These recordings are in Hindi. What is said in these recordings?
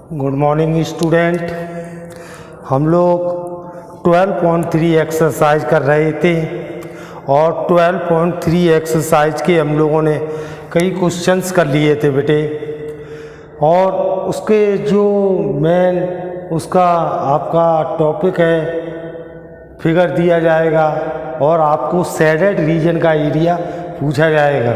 Good morning student. हम लोग 12.3 एक्सरसाइज कर रहे थे और 12.3 एक्सरसाइज के हम लोगों ने कई क्वेश्चंस कर लिए थे बेटे, और उसके जो मेन उसका आपका टॉपिक है, फिगर दिया जाएगा और आपको शेडेड रीजन का एरिया पूछा जाएगा।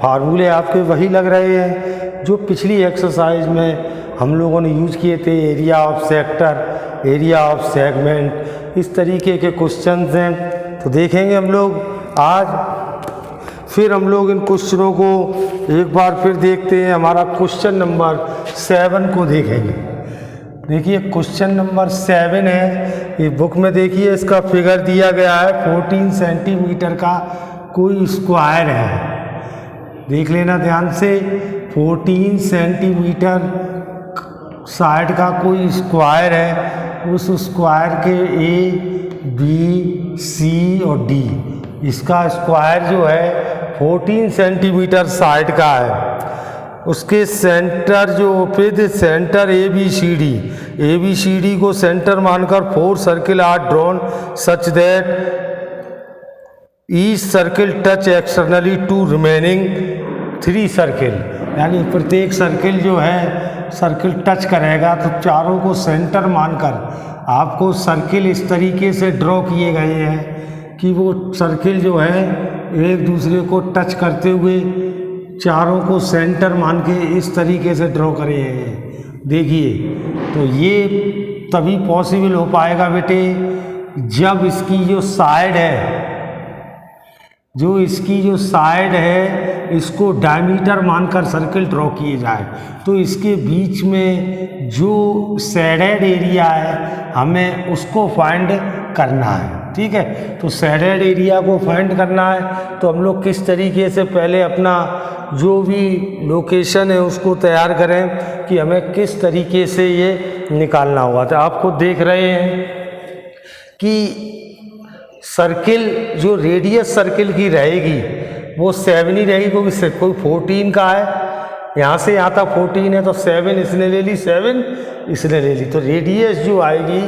फार्मूले आपके वही लग रहे हैं जो पिछली एक्सरसाइज में हम लोगों ने यूज किए थे, area of sector, area of segment, इस तरीके के क्वेश्चंस हैं। तो देखेंगे हम लोग आज, फिर हम लोग इन क्वेश्चनों को एक बार फिर देखते हैं। हमारा क्वेश्चन नंबर 7 को देखेंगे। देखिए क्वेश्चन नंबर 7 है, ये बुक में देखिए इसका फिगर दिया गया है। 14 सेंटीमीटर का कोई स्क्वायर है, देख लेना ध्यान से। 14 सेंटीमीटर साइड का कोई स्क्वायर है, उस स्क्वायर के ए बी सी और डी, इसका स्क्वायर जो है 14 सेंटीमीटर साइड का है। उसके सेंटर जो with centre A B C D को सेंटर मानकर 4 circle R drawn such that each circle touch externally to remaining 3 circle, यानी प्रत्येक सर्किल जो है सर्किल टच करेगा, तो चारों को सेंटर मानकर आपको सर्किल इस तरीके से ड्रॉ किए गए हैं कि वो सर्किल जो है एक दूसरे को टच करते हुए चारों को सेंटर मान के इस तरीके से ड्रॉ करे हैं। देखिए, तो ये तभी पॉसिबल हो पाएगा बेटे जब इसकी जो साइड है, इसकी जो साइड है इसको डायमीटर मानकर सर्किल ड्रॉ किए जाए। तो इसके बीच में जो शेडेड एरिया है हमें उसको फाइंड करना है, ठीक है। तो शेडेड एरिया को फाइंड करना है तो हम लोग किस तरीके से पहले अपना जो भी लोकेशन है उसको तैयार करें कि हमें किस तरीके से ये निकालना होगा। तो आपको देख रहे हैं कि सर्किल जो रेडियस सर्किल की रहेगी वो 7 ही रहेगी, क्योंकि कोई 14 का है, यहाँ से यहाँ तक 14 है तो 7 इसने ले ली, 7 इसने ले ली। तो रेडियस जो आएगी,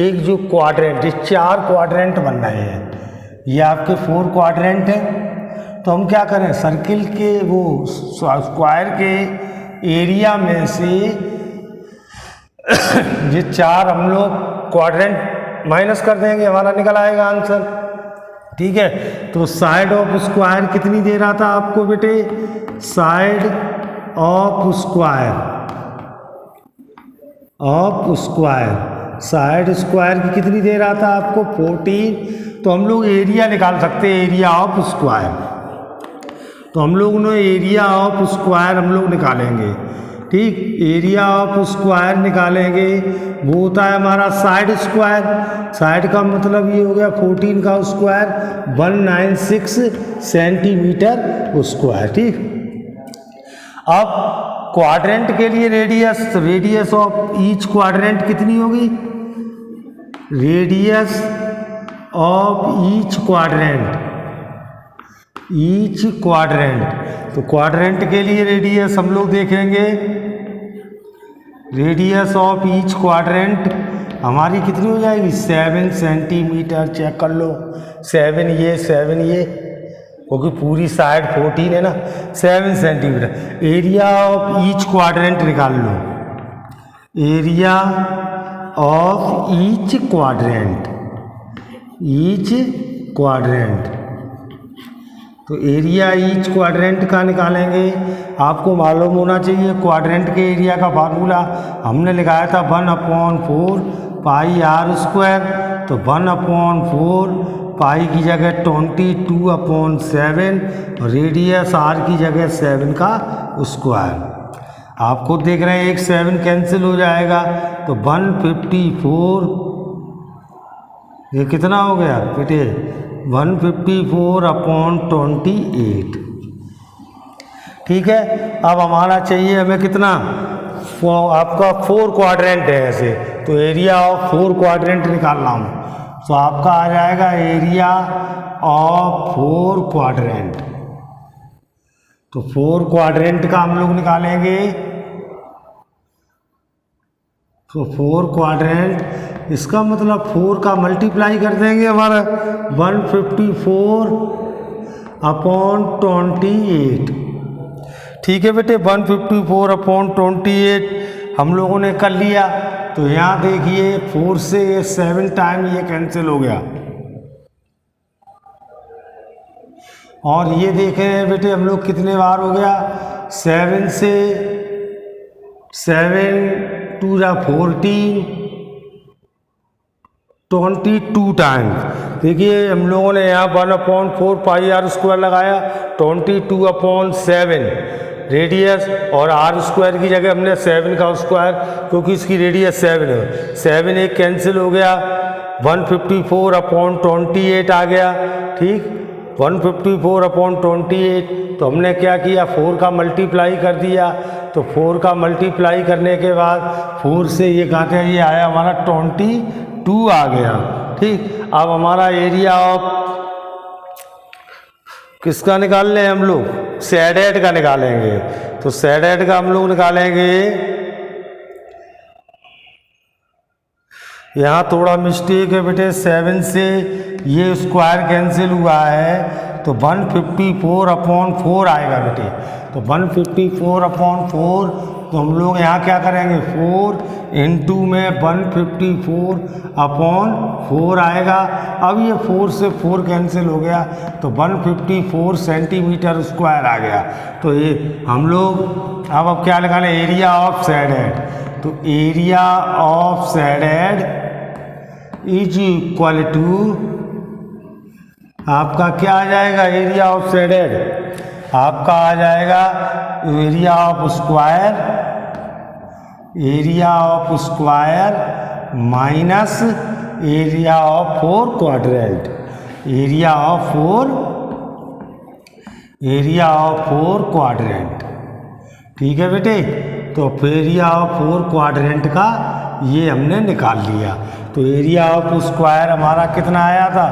एक जो क्वाड्रेंट, 4 क्वाड्रेंट बन रहे हैं, ये आपके 4 क्वाड्रेंट हैं। तो हम क्या करें, सर्किल के वो स्क्वायर के एरिया में से ये 4 हम लोग क्वाड्रेंट माइनस कर देंगे, हमारा निकल आएगा आंसर, ठीक है। तो साइड ऑफ स्क्वायर कितनी दे रहा था आपको बेटे, side of square, side square की कितनी दे रहा था आपको 14। तो हम लोग एरिया निकाल सकते हैं, एरिया ऑफ स्क्वायर। तो हम लोग ने एरिया ऑफ स्क्वायर हम लोग निकालेंगे, ठीक। एरिया ऑफ स्क्वायर निकालेंगे, वो होता है हमारा साइड स्क्वायर। साइड का मतलब ये हो गया 14 का स्क्वायर 196 सेंटीमीटर स्क्वायर, ठीक। अब क्वाड्रेंट के लिए रेडियस, तो रेडियस ऑफ ईच क्वाड्रेंट कितनी होगी, रेडियस ऑफ ईच क्वाड्रेंट। तो क्वाड्रेंट के लिए रेडियस हम लोग देखेंगे, रेडियस ऑफ ईच क्वाड्रेंट हमारी कितनी हो जाएगी 7 सेंटीमीटर। चेक कर लो, 7 ये, क्योंकि पूरी साइड 14 है ना, 7 centimetre. Area of each quadrant निकाल लो, एरिया ऑफ ईच क्वाड्रेंट। तो एरिया ईच क्वाड्रेंट का निकालेंगे। आपको मालूम होना चाहिए क्वाड्रेंट के एरिया का फार्मूला हमने लिखाया था 1/4 पाई आर स्क्वायर। तो 1/4 पाई की जगह 22/7, रेडियस आर की जगह 7 का स्क्वायर। आपको देख रहे हैं एक 7 कैंसिल हो जाएगा, तो 154, ये कितना हो गया बेटे 154/28, ठीक है। अब हमारा चाहिए हमें कितना, आपका 4 क्वाड्रेंट है ऐसे, तो एरिया ऑफ 4 क्वाड्रेंट निकालना हूँ। तो आपका आ जाएगा एरिया ऑफ 4 क्वाड्रेंट। तो 4 क्वाड्रेंट का हम लोग निकालेंगे तो 4 क्वाड्रेंट, इसका मतलब 4 का मल्टीप्लाई कर देंगे हमारा 154/28। ठीक है बेटे, 154/28 हम लोगों ने कर लिया। तो यहाँ देखिए 4 से 7 टाइम ये कैंसिल हो गया, और ये देख रहे हैं बेटे हम लोग कितने बार हो गया, 7 से 7 2 जा 14, 22 टाइम। देखिए हम लोगों ने यहाँ 1/4πr² लगाया, 22/7 रेडियस, और r² की जगह हमने 7 का स्क्वायर, क्योंकि इसकी रेडियस 7 है। 7 एक कैंसिल हो गया, 154/28 आ गया। ठीक, 154/28। तो हमने क्या किया, 4 का मल्टीप्लाई कर दिया। तो 4 का मल्टीप्लाई करने के बाद 4 से ये काटे, ये आया हमारा 22 आ गया। ठीक, अब हमारा एरिया ऑफ किसका निकाल लें हम लोग, शेडेड का निकालेंगे। तो शेडेड का हम लोग निकालेंगे, यहाँ थोड़ा मिस्टेक है बेटे, 7 से ये स्क्वायर कैंसिल हुआ है, तो 154/4 आएगा बेटे। तो 154/4, तो हम लोग यहाँ क्या करेंगे, 4 इंटू में 154/4 आएगा। अब ये 4 से 4 कैंसिल हो गया, तो 154 सेंटीमीटर स्क्वायर आ गया। तो ये हम लोग अब क्या लगाने, एरिया ऑफ शेडेड। तो area of shaded is equal to, आपका क्या आ जाएगा, एरिया ऑफ शेडेड आपका आ जाएगा area of square minus area of 4 quadrant, area of 4 quadrant. ठीक है बेटे, तो एरिया ऑफ 4 क्वाड्रेंट का ये हमने निकाल लिया। तो एरिया ऑफ स्क्वायर हमारा कितना आया था,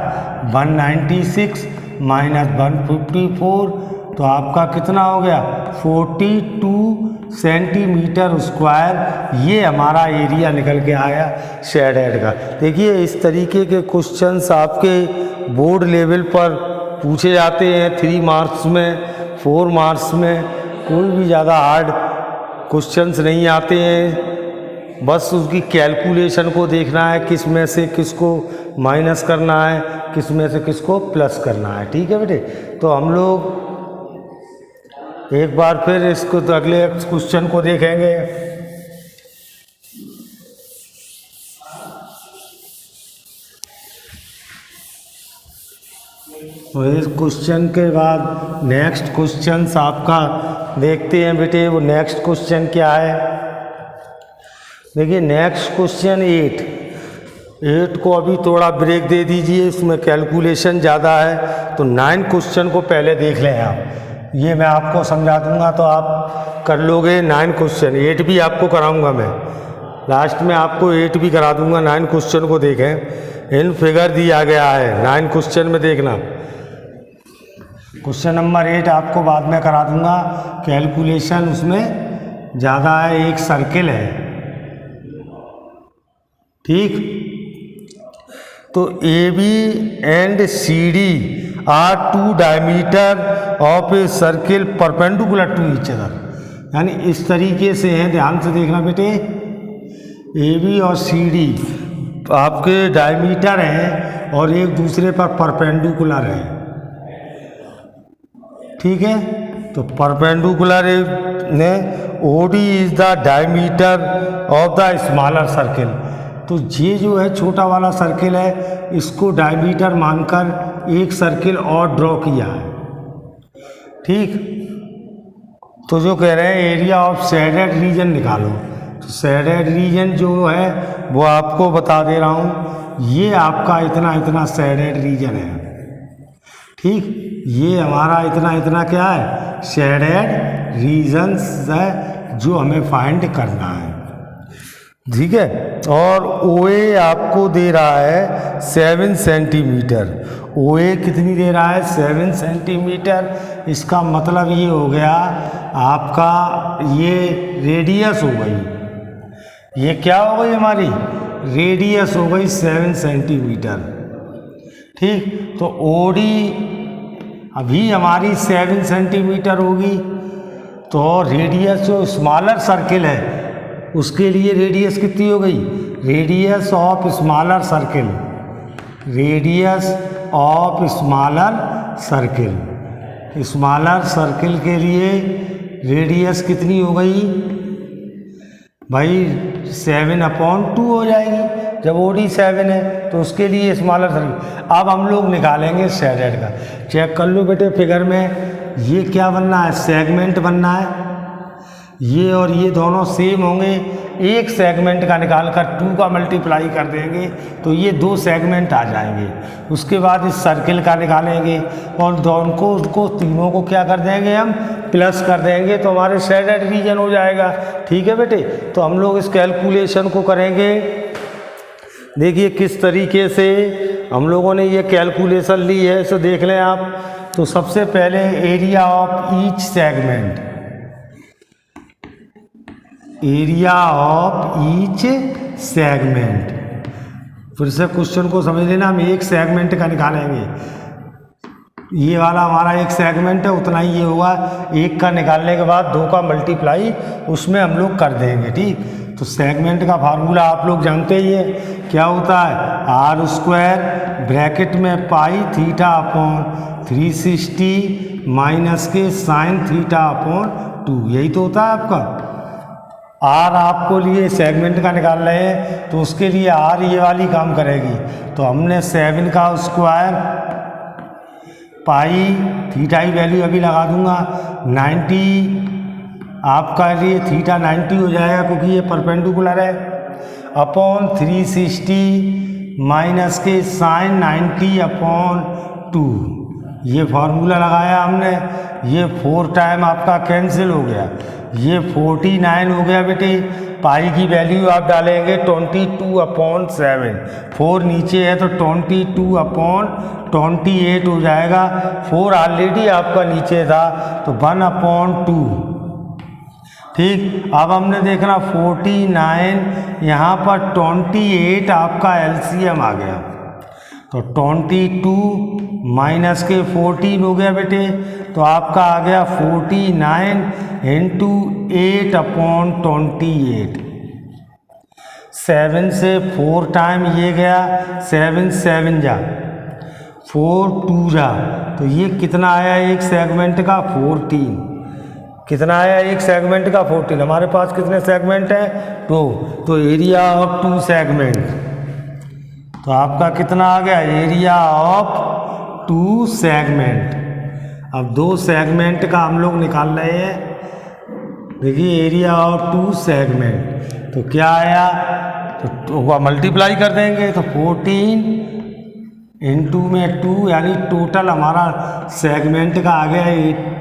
196 माइनस 154, तो आपका कितना हो गया, 42 सेंटीमीटर स्क्वायर। ये हमारा एरिया निकल के आया शेडेड का। देखिए इस तरीके के क्वेश्चंस आपके बोर्ड लेवल पर पूछे जाते हैं, 3 मार्क्स में, 4 मार्क्स में। कोई भी ज़्यादा हार्ड क्वेश्चंस नहीं आते हैं, बस उसकी कैलकुलेशन को देखना है, किस में से किसको माइनस करना है, किस में से किसको प्लस करना है। ठीक है बेटे, तो हम लोग एक बार फिर इसको तो अगले क्वेश्चन को देखेंगे। और इस क्वेश्चन के बाद नेक्स्ट क्वेश्चन आपका देखते हैं बेटे। वो नेक्स्ट क्वेश्चन क्या है, देखिए नेक्स्ट क्वेश्चन 8 को अभी थोड़ा ब्रेक दे दीजिए, इसमें कैलकुलेशन ज़्यादा है। तो 9 क्वेश्चन को पहले देख लें आप, ये मैं आपको समझा दूंगा तो आप कर लोगे। 9 क्वेश्चन, 8 भी आपको कराऊंगा मैं, लास्ट में आपको 8 भी करा दूंगा। 9 क्वेश्चन को देखें, इन फिगर दिया गया है 9 क्वेश्चन में देखना। क्वेश्चन नंबर 8 आपको बाद में करा दूंगा, कैलकुलेशन उसमें ज़्यादा है। एक सर्किल है, ठीक, तो AB and CD are 2 diameter of a circle perpendicular to each other. यानी इस तरीके से हैं, ध्यान से देखना बेटे, AB और CD आपके डायमीटर हैं और एक दूसरे पर परपेंडिकुलर हैं। ठीक है, तो परपेंडिकुलर ने OD is the diameter of the smaller circle. तो ये जो है छोटा वाला सर्किल है, इसको डायमीटर मानकर एक सर्किल और ड्रॉ किया है। ठीक, तो जो कह रहे हैं एरिया ऑफ शेडेड रीजन निकालो। तो शेडेड रीजन जो है वो आपको बता दे रहा हूँ, ये आपका इतना इतना शेडेड रीजन है। ठीक, ये हमारा इतना इतना क्या है, शेडेड रीजन्स है जो हमें फाइंड करना है। ठीक है, और OA आपको दे रहा है 7 सेंटीमीटर। OA कितनी दे रहा है, 7 सेंटीमीटर। इसका मतलब ये हो गया आपका, ये रेडियस हो गई, ये क्या हो गई हमारी रेडियस हो गई 7 सेंटीमीटर। ठीक, तो ओडी अभी हमारी 7 सेंटीमीटर होगी, तो रेडियस जो स्मॉलर सर्किल है उसके लिए रेडियस कितनी हो गई, radius of smaller circle, radius of smaller circle, smaller circle के लिए रेडियस कितनी हो गई भाई 7/2 हो जाएगी। जब ओडी 7 है तो उसके लिए स्मॉलर सर्किल। अब हम लोग निकालेंगे शेडेड का। चेक कर लो बेटे फिगर में, ये क्या बनना है, सेगमेंट बनना है। ये और ये दोनों सेम होंगे, एक सेगमेंट का निकाल कर 2 का मल्टीप्लाई कर देंगे तो ये 2 सेगमेंट आ जाएंगे। उसके बाद इस सर्किल का निकालेंगे और दोनों को उसको तीनों को क्या कर देंगे, हम प्लस कर देंगे तो हमारे शेडेड रीजन हो जाएगा। ठीक है बेटे, तो हम लोग इस कैलकुलेशन को करेंगे। देखिए किस तरीके से हम लोगों ने ये कैलकुलेशन ली है, इसे देख लें आप। तो सबसे पहले area of each segment, area of each segment, फिर से क्वेश्चन को समझ लेना, हम एक सेगमेंट का निकालेंगे। ये वाला हमारा एक सेगमेंट है, उतना ही ये होगा। एक का निकालने के बाद 2 का मल्टीप्लाई उसमें हम लोग कर देंगे। ठीक, तो सेगमेंट का फार्मूला आप लोग जानते ही है, क्या होता है, r² ब्रैकेट में पाई थीटा अपॉन 360 माइनस के साइन थीटा अपॉन 2, यही तो होता है आपका। आर आपको लिए सेगमेंट का निकाल रहे हैं तो उसके लिए आर ये वाली काम करेगी। तो हमने 7 का स्क्वायर पाई थीटा की वैल्यू अभी लगा दूंगा 90, आपका लिए थीटा 90 हो जाएगा क्योंकि ये परपेंडिकुलर है, अपॉन 360 माइनस के साइन 90 अपॉन 2, ये फार्मूला लगाया हमने। ये 4 टाइम आपका कैंसिल हो गया, ये 49 हो गया बेटे। पाई की वैल्यू आप डालेंगे 22/7, 4 नीचे है तो 22/28 हो जाएगा। 4 ऑलरेडी आपका नीचे था तो 1/2। ठीक, अब हमने देखना 49 यहाँ पर 28 आपका एलसीएम आ गया, तो 22 माइनस के 14 हो गया बेटे, तो आपका आ गया 49 इंटू 8/28। 7 से 4 टाइम ये गया, 7 7 जा 4 2 जा, तो ये कितना आया एक सेगमेंट का 14। कितना आया एक सेगमेंट का 14। हमारे पास कितने सेगमेंट हैं 2, तो एरिया ऑफ 2 सेगमेंट, तो आपका कितना आ गया एरिया ऑफ 2 सेगमेंट। अब 2 सेगमेंट का हम लोग निकाल रहे हैं। देखिए एरिया ऑफ 2 सेगमेंट, तो क्या आया, तो मल्टीप्लाई कर देंगे तो 14 इंटू में 2, यानी टोटल हमारा सेगमेंट का आ गया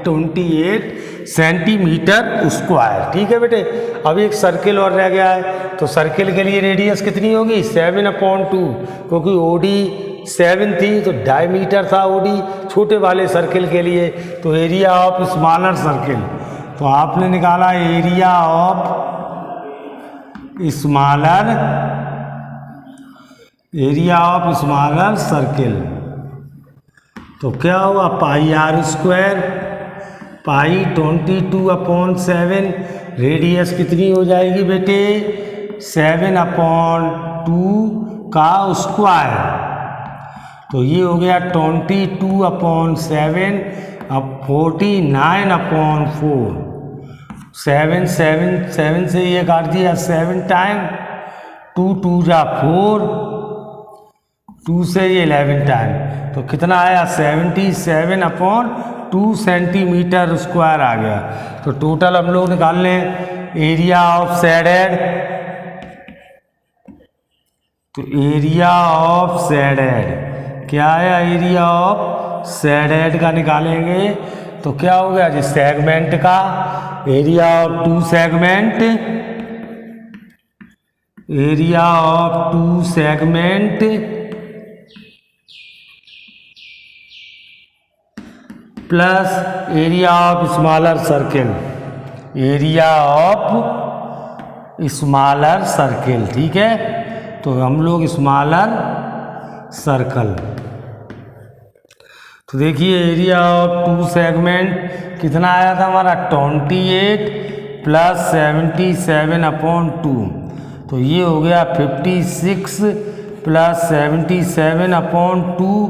28 सेंटीमीटर स्क्वायर। ठीक है बेटे, अब एक सर्किल और रह गया है, तो सर्किल के लिए रेडियस कितनी होगी 7/2, क्योंकि ओडी 7 थी तो डायमीटर था ओडी छोटे वाले सर्किल के लिए। तो एरिया ऑफ स्मॉलर सर्किल, तो आपने निकाला एरिया ऑफ स्मॉलर सर्किल, तो क्या हुआ πr², पाई 22/7, रेडियस कितनी हो जाएगी बेटे 7/2 का स्क्वायर, तो ये हो गया 22/7, अब 49/4, 7 से ये काट दिया 7 टाइम, 2 2 जा 4, 2 से ये 11 टाइम, तो कितना आया 77/2 सेंटीमीटर स्क्वायर आ गया। तो टोटल हम लोग निकाल लें एरिया ऑफ शेडेड, तो एरिया ऑफ शेडेड क्या आया, एरिया ऑफ शेडेड का निकालेंगे तो क्या हो गया जी सेगमेंट का area of 2 segment, area of 2 segment plus area of smaller circle, area of smaller circle, ठीक है। तो हम लोग स्मॉलर सर्कल, तो देखिए एरिया ऑफ टू सेगमेंट कितना आया था हमारा 28 + 77/2, तो ये हो गया 56 + 77/2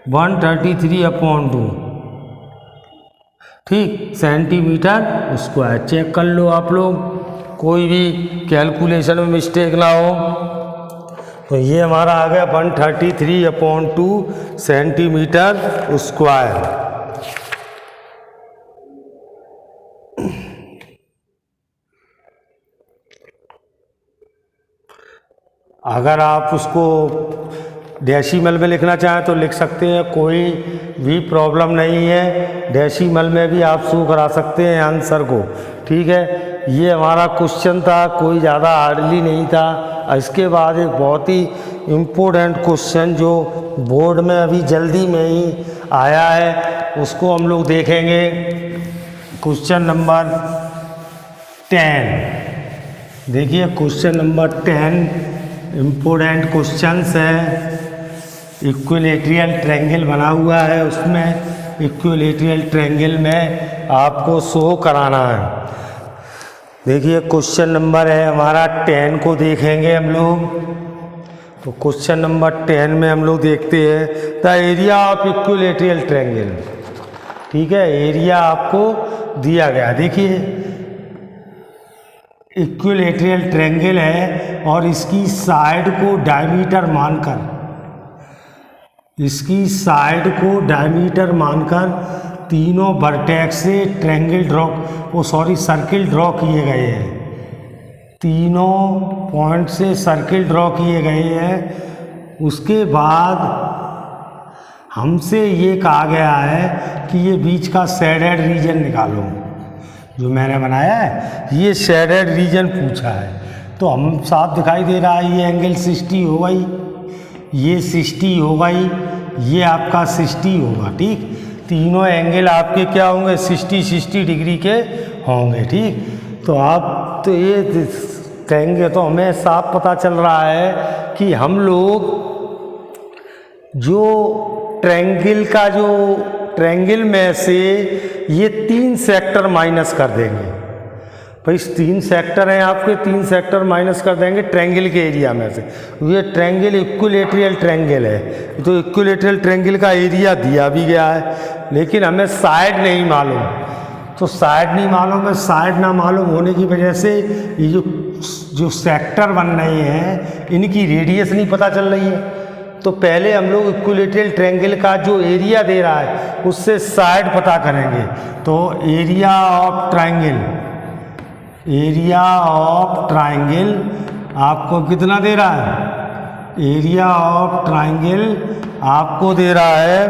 133/2, ठीक, सेंटीमीटर स्क्वायर। चेक कर लो आप लोग, कोई भी कैलकुलेशन में मिस्टेक ना हो। तो ये हमारा आ गया 133/2 सेंटीमीटर स्क्वायर। अगर आप उसको डेसिमल में लिखना चाहें तो लिख सकते हैं, कोई भी प्रॉब्लम नहीं है। डेसिमल में भी आप शो करा सकते हैं आंसर को, ठीक है। ये हमारा क्वेश्चन था, कोई ज़्यादा हार्डली नहीं था। इसके बाद एक बहुत ही इम्पोर्टेंट क्वेश्चन जो बोर्ड में अभी जल्दी में ही आया है, उसको हम लोग देखेंगे। क्वेश्चन नंबर 10, देखिए क्वेश्चन नंबर 10 इम्पोर्टेंट क्वेश्चंस है। इक्विलेटरल ट्रायंगल बना हुआ है, उसमें इक्विलेटरल ट्रायंगल में आपको शो कराना है। देखिए क्वेश्चन नंबर है हमारा 10 को देखेंगे हम लोग। तो क्वेश्चन नंबर 10 में हम लोग देखते हैं the area of equilateral triangle, ठीक है। एरिया आपको दिया गया, देखिए इक्विलेटरल ट्रायंगल है और इसकी साइड को डायमीटर मानकर, इसकी साइड को डायमीटर मानकर तीनों वर्टेक्स से ट्रायंगल ड्रॉ सर्किल ड्रॉ किए गए हैं। तीनों पॉइंट से सर्किल ड्रॉ किए गए हैं। उसके बाद हमसे ये कहा गया है कि ये बीच का शेडेड रीजन निकालो, जो मैंने बनाया है ये शेडेड रीजन पूछा है। तो हम साफ दिखाई दे रहा है, ये एंगल 60 हो गई, ये 60 हो गई, ये आपका 60 होगा, ठीक। तीनों एंगल आपके क्या होंगे, 60 डिग्री के होंगे, ठीक। तो आप तो ये कहेंगे, तो हमें साफ पता चल रहा है कि हम लोग जो ट्रायंगल में से ये 3 सेक्टर माइनस कर देंगे। भाई 3 सेक्टर हैं आपके, 3 सेक्टर माइनस कर देंगे ट्रायंगल के एरिया में से। ये ट्रायंगल इक्विलेटरल ट्रायंगल है, तो इक्विलेटरल ट्रायंगल का एरिया दिया भी गया है, लेकिन हमें साइड नहीं मालूम। तो साइड नहीं मालूम है, साइड ना मालूम होने की वजह से ये जो सेक्टर बन रहे हैं इनकी रेडियस नहीं पता चल रही है। तो पहले हम लोग इक्विलेटरल ट्रायंगल का जो एरिया दे रहा है उससे साइड पता करेंगे। तो एरिया ऑफ ट्रायंगल आपको कितना दे रहा है, एरिया ऑफ ट्रायंगल आपको दे रहा है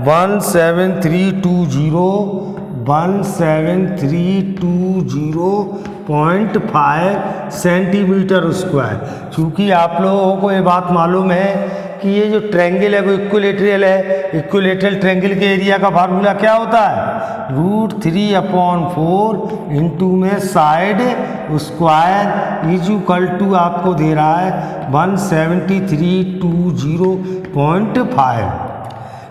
17320.5 सेंटीमीटर स्क्वायर। चूँकि आप लोगों को ये बात मालूम है कि ये जो ट्रायंगल है वो इक्विलेटरल है। इक्विलेटरल ट्रायंगल के एरिया का फार्मूला क्या होता है, √3/4 इंटू में साइड स्क्वायर = आपको दे रहा है 17320.5।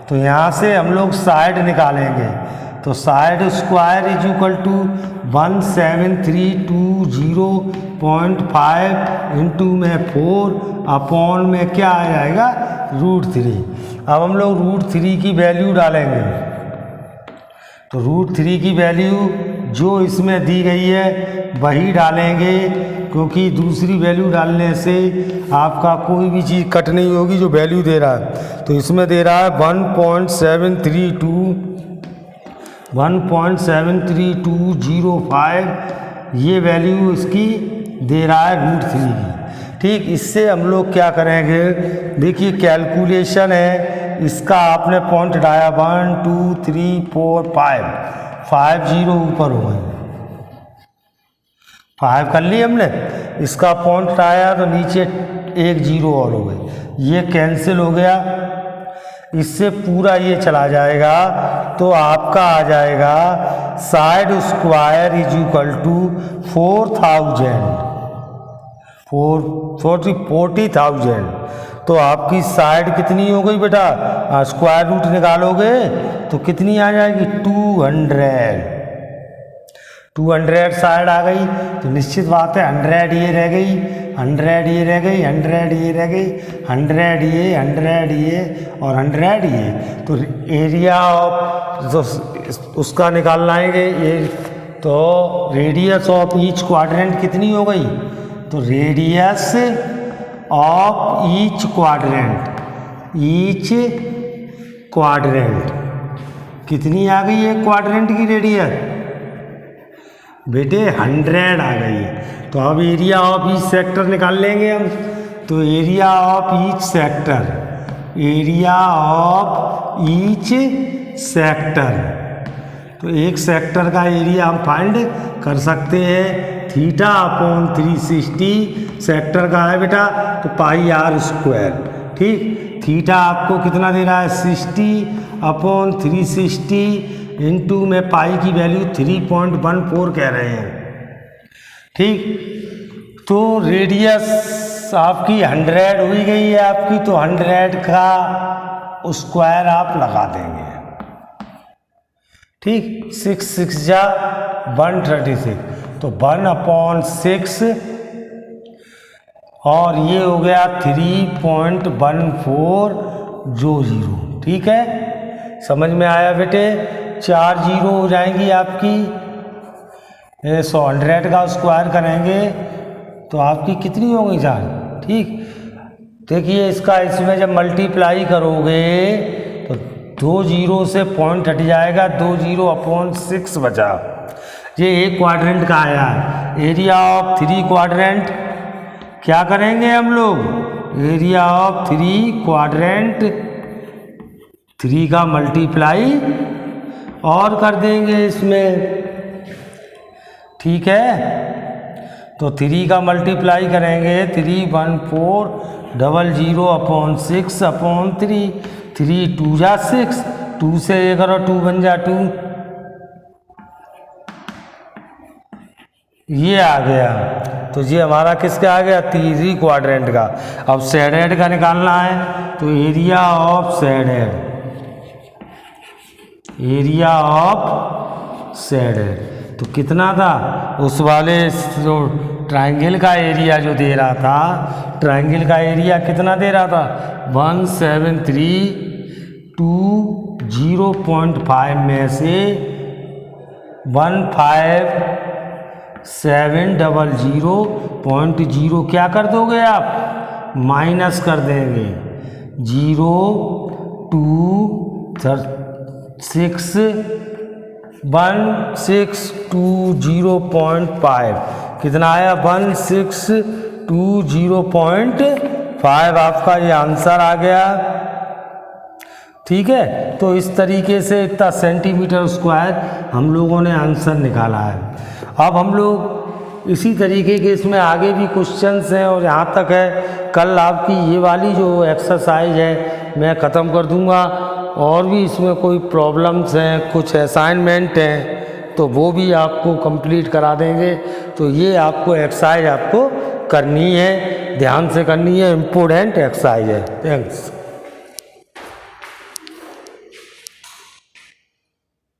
तो यहाँ से हम लोग साइड निकालेंगे। तो साइड स्क्वायर = 17320.5 इंटू में 4 अपॉन में क्या आ जाएगा, √3। अब हम लोग √3 की वैल्यू डालेंगे। तो √3 की वैल्यू जो इसमें दी गई है वही डालेंगे, क्योंकि दूसरी वैल्यू डालने से आपका कोई भी चीज़ कट नहीं होगी। जो वैल्यू दे रहा है तो इसमें दे रहा है 1.73205, ये वैल्यू इसकी दे रहा है √3 की, ठीक। इससे हम लोग क्या करेंगे, देखिए कैलकुलेशन है इसका, आपने पॉइंट डाया 1 2 3 4 5 0 ऊपर हो गए, 5 कर ली हमने। इसका पॉइंट आया तो नीचे 1 0 और हो गए, ये कैंसिल हो गया, इससे पूरा ये चला जाएगा तो आपका आ जाएगा side square is equal to 40,000। तो आपकी साइड कितनी हो गई बेटा, स्क्वायर रूट निकालोगे तो कितनी आ जाएगी 200 साइड आ गई। तो निश्चित बात है 100 ये रह गई, 100 ये रह गई, 100 ये रह गई, 100 ये, 100 ये और 100 ये। तो एरिया ऑफ उसका निकाल लाएंगे ये, तो रेडियस ऑफ ईच क्वाड्रेंट कितनी हो गई, तो रेडियस ऑफ ईच क्वाड्रेंट कितनी आ गई है, क्वाड्रेंट की रेडियस बेटे 100 आ गई। तो अब एरिया ऑफ ईच सेक्टर निकाल लेंगे हम। तो एरिया ऑफ ईच सेक्टर, तो एक सेक्टर का एरिया हम फाइंड कर सकते हैं θ/360। सेक्टर का है बेटा तो πr²। ठीक, थीटा आपको कितना दे रहा है 60/360 इंटू में पाई की वैल्यू 3.14 कह रहे हैं। ठीक, तो रेडियस आपकी 100 हुई गई है आपकी, तो 100 का स्क्वायर आप लगा देंगे। ठीक, 6 6 जा 136, तो 1/6 और ये हो गया 3.1400। ठीक है, समझ में आया बेटे। 4 जीरो हो जाएंगी आपकी, 100 का स्क्वायर करेंगे तो आपकी कितनी हो गई 4। ठीक, देखिए इसमें जब मल्टीप्लाई करोगे तो 2 जीरो से पॉइंट हट जाएगा, 2 0/6 बचा। ये एक क्वाड्रेंट का आया। एरिया ऑफ 3 क्वाड्रेंट क्या करेंगे हम लोग, एरिया ऑफ 3 क्वाड्रेंट 3 का मल्टीप्लाई और कर देंगे इसमें। ठीक है, तो 3 का मल्टीप्लाई करेंगे 31400/6/3, 3 2 जा 6, 2 से ये करो 2 बन जा 2, ये आ गया। तो ये हमारा किसका आ गया, 3 क्वाड्रेंट का। अब सेड हेड का निकालना है, तो एरिया ऑफ सेड हेड तो कितना था, उस वाले जो ट्रायंगल का एरिया जो दे रहा था, ट्रायंगल का एरिया कितना दे रहा था 173,205 में से 15700.0 क्या कर दोगे आप, माइनस कर देंगे 1620.5 कितना आया 1620.5 आपका ये आंसर आ गया। ठीक है, तो इस तरीके से इतना सेंटीमीटर स्क्वायर हम लोगों ने आंसर निकाला है। अब हम लोग इसी तरीके के इसमें आगे भी क्वेश्चंस हैं और यहाँ तक है। कल आपकी ये वाली जो एक्सरसाइज है मैं ख़त्म कर दूँगा, और भी इसमें कोई प्रॉब्लम्स हैं, कुछ असाइनमेंट हैं, तो वो भी आपको कंप्लीट करा देंगे। तो ये आपको एक्सरसाइज आपको करनी है, ध्यान से करनी है, इम्पोर्टेंट एक्सरसाइज है। थैंक्स।